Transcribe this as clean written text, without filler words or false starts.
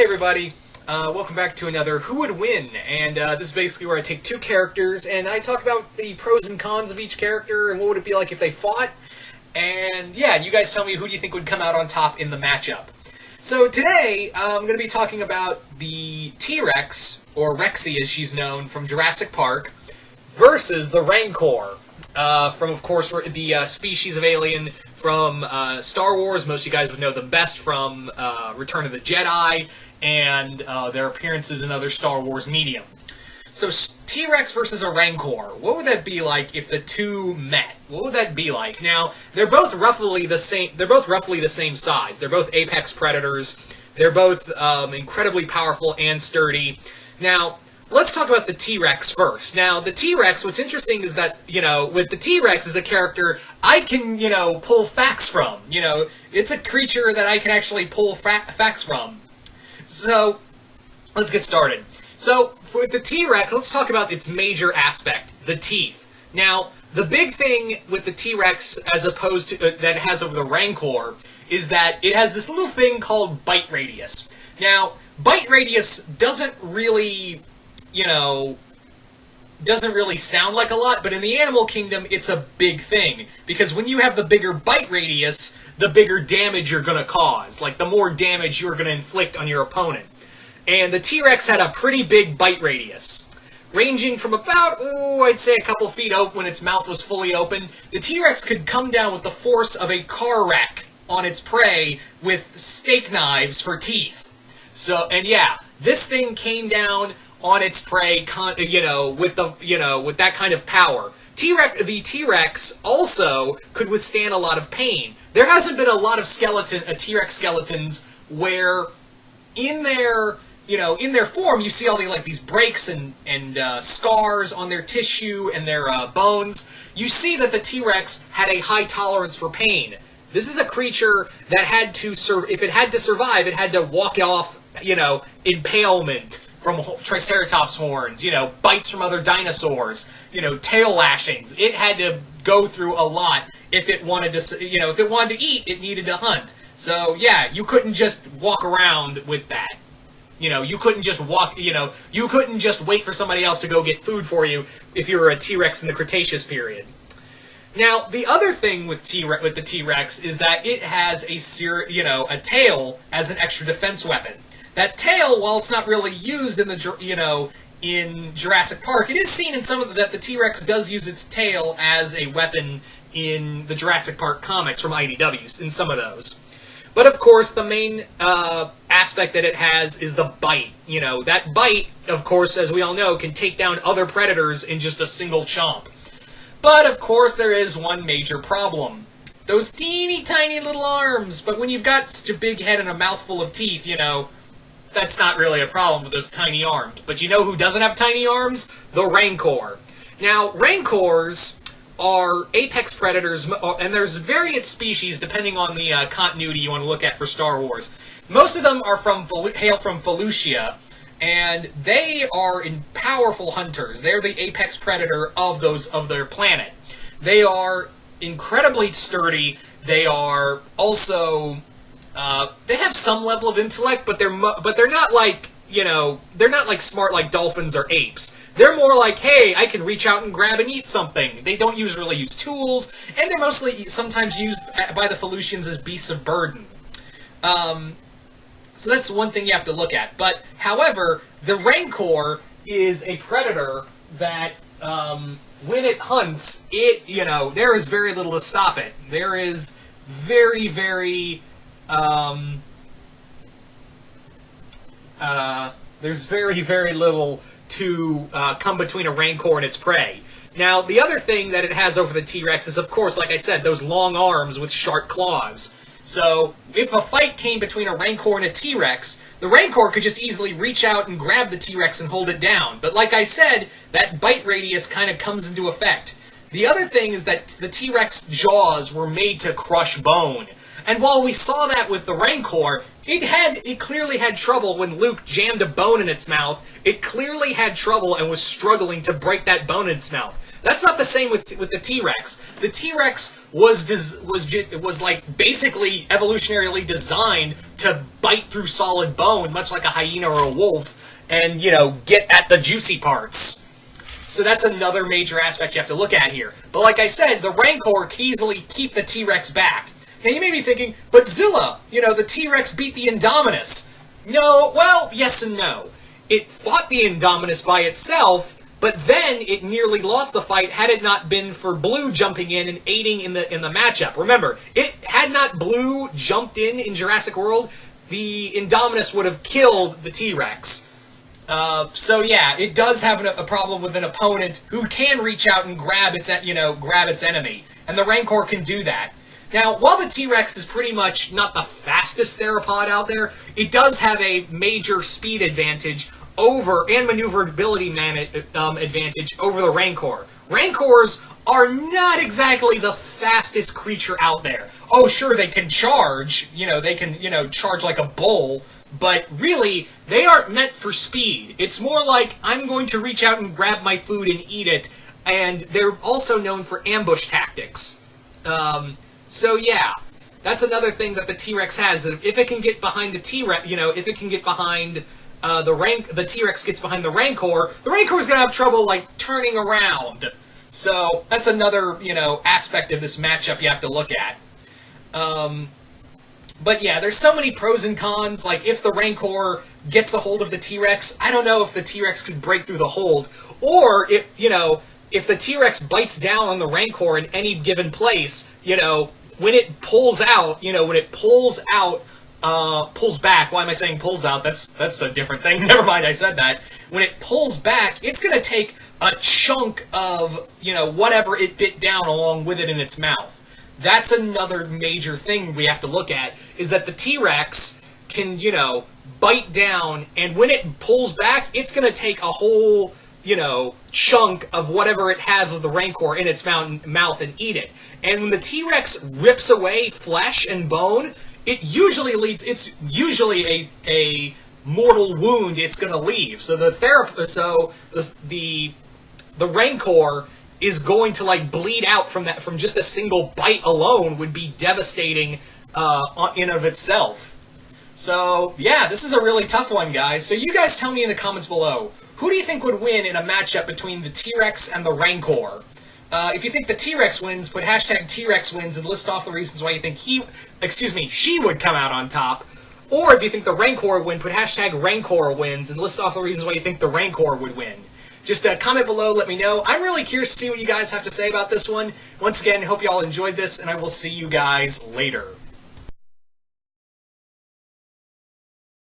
Hey everybody, welcome back to another Who Would Win, and this is basically where I take two characters and I talk about the pros and cons of each character and what would it be like if they fought, and yeah, you guys tell me who do you think would come out on top in the matchup. So today, I'm going to be talking about the T-Rex, or Rexy as she's known, from Jurassic Park, versus the Rancor, from, of course, the species of alien from Star Wars. Most of you guys would know them best from Return of the Jedi and their appearances in other Star Wars medium. So T-Rex versus a Rancor, what would that be like if the two met? What would that be like? Now, they're both roughly the same. They're both roughly the same size. They're both apex predators. They're both incredibly powerful and sturdy. Now, let's talk about the T-Rex first. Now, the T-Rex, what's interesting is that, with the T-Rex as a character, I can, pull facts from. It's a creature that I can actually pull facts from. So, let's get started. So, for the T-Rex, let's talk about its major aspect, the teeth. Now, the big thing with the T-Rex, as opposed to, that it has over the Rancor, is that it has this little thing called bite radius. Now, bite radius doesn't really sound like a lot, but in the animal kingdom, it's a big thing. Because when you have the bigger bite radius, the bigger damage you're going to cause. Like, the more damage you're going to inflict on your opponent. And the T-Rex had a pretty big bite radius. Ranging from about, I'd say a couple feet open when its mouth was fully open. The T-Rex could come down with the force of a car wreck on its prey with steak knives for teeth. So, and yeah, this thing came down on its prey, with that kind of power. The T-Rex also could withstand a lot of pain. There hasn't been a lot of T-Rex skeletons where in their form you see all these breaks and scars on their tissue and their bones. You see that the T-Rex had a high tolerance for pain. This is a creature that had to if it had to survive, it had to walk off, impalement from Triceratops horns, bites from other dinosaurs, tail lashings. It had to go through a lot if it wanted to, if it wanted to eat, it needed to hunt. So, yeah, you couldn't just walk around with that. You couldn't just you couldn't just wait for somebody else to go get food for you if you were a T-Rex in the Cretaceous period. Now, the other thing with the T-Rex is that it has a tail as an extra defense weapon. That tail, while it's not really used in Jurassic Park, it is seen in that the T-Rex does use its tail as a weapon in the Jurassic Park comics from IDW, in some of those. But of course, the main aspect that it has is the bite. That bite, of course, as we all know, can take down other predators in just a single chomp. But of course, there is one major problem. Those teeny tiny little arms. But when you've got such a big head and a mouthful of teeth, that's not really a problem with those tiny arms. But you know who doesn't have tiny arms? The Rancor. Now, Rancors are apex predators, and there's variant species depending on the continuity you want to look at for Star Wars. Most of them are hail from Felucia, and they are powerful hunters. They're the apex predator of their planet. They are incredibly sturdy. They are also they have some level of intellect, but they're not like they're not like smart like dolphins or apes. They're more like, hey, I can reach out and grab and eat something. They don't really use tools, and they're mostly sometimes used by the Felucians as beasts of burden. So that's one thing you have to look at. But, however, the Rancor is a predator that, when it hunts, there is very little to stop it. There is very, very, there's very, very little to come between a Rancor and its prey. Now, the other thing that it has over the T-Rex is, of course, like I said, those long arms with sharp claws. So, if a fight came between a Rancor and a T-Rex, the Rancor could just easily reach out and grab the T-Rex and hold it down. But like I said, that bite radius kind of comes into effect. The other thing is that the T-Rex jaws were made to crush bone. And while we saw that with the Rancor, it clearly had trouble when Luke jammed a bone in its mouth. It clearly had trouble and was struggling to break that bone in its mouth. That's not the same with the T-Rex. The T-Rex was like basically evolutionarily designed to bite through solid bone, much like a hyena or a wolf, and get at the juicy parts. So that's another major aspect you have to look at here. But like I said, the Rancor can easily keep the T-Rex back. Now you may be thinking, but Zilla, the T-Rex beat the Indominus. No, well, yes and no. It fought the Indominus by itself, but then it nearly lost the fight had it not been for Blue jumping in and aiding in the matchup. Remember, had not Blue jumped in Jurassic World, the Indominus would have killed the T-Rex. So yeah, it does have a problem with an opponent who can reach out and grab its enemy, and the Rancor can do that. Now, while the T-Rex is pretty much not the fastest theropod out there, it does have a major speed advantage and maneuverability advantage over the Rancor. Rancors are not exactly the fastest creature out there. Oh, sure, they can charge. They can, charge like a bull. But really, they aren't meant for speed. It's more like, I'm going to reach out and grab my food and eat it. And they're also known for ambush tactics. So yeah, that's another thing that the T-Rex has. That if it can get behind the T-Rex, if it can get behind the T-Rex gets behind the Rancor is going to have trouble, like, turning around. So that's another, aspect of this matchup you have to look at. But yeah, there's so many pros and cons. Like, if the Rancor gets a hold of the T-Rex, I don't know if the T-Rex could break through the hold. Or, if the T-Rex bites down on the Rancor in any given place, when it pulls out, pulls back. Why am I saying pulls out? That's a different thing. Never mind, I said that. When it pulls back, it's going to take a chunk of, whatever it bit down along with it in its mouth. That's another major thing we have to look at, is that the T-Rex can, bite down, and when it pulls back, it's going to take a whole, chunk of whatever it has of the Rancor in its mouth and eat it. And when the T-Rex rips away flesh and bone, it's usually a mortal wound it's going to leave. So the Rancor is going to, like, bleed out from just a single bite alone would be devastating in of itself. So yeah, this is a really tough one, guys. So you guys tell me in the comments below, who do you think would win in a matchup between the T-Rex and the Rancor? If you think the T-Rex wins, put hashtag T-Rex wins and list off the reasons why you think she would come out on top. Or if you think the Rancor would win, put hashtag Rancor wins and list off the reasons why you think the Rancor would win. Just comment below, let me know. I'm really curious to see what you guys have to say about this one. Once again, hope you all enjoyed this, and I will see you guys later.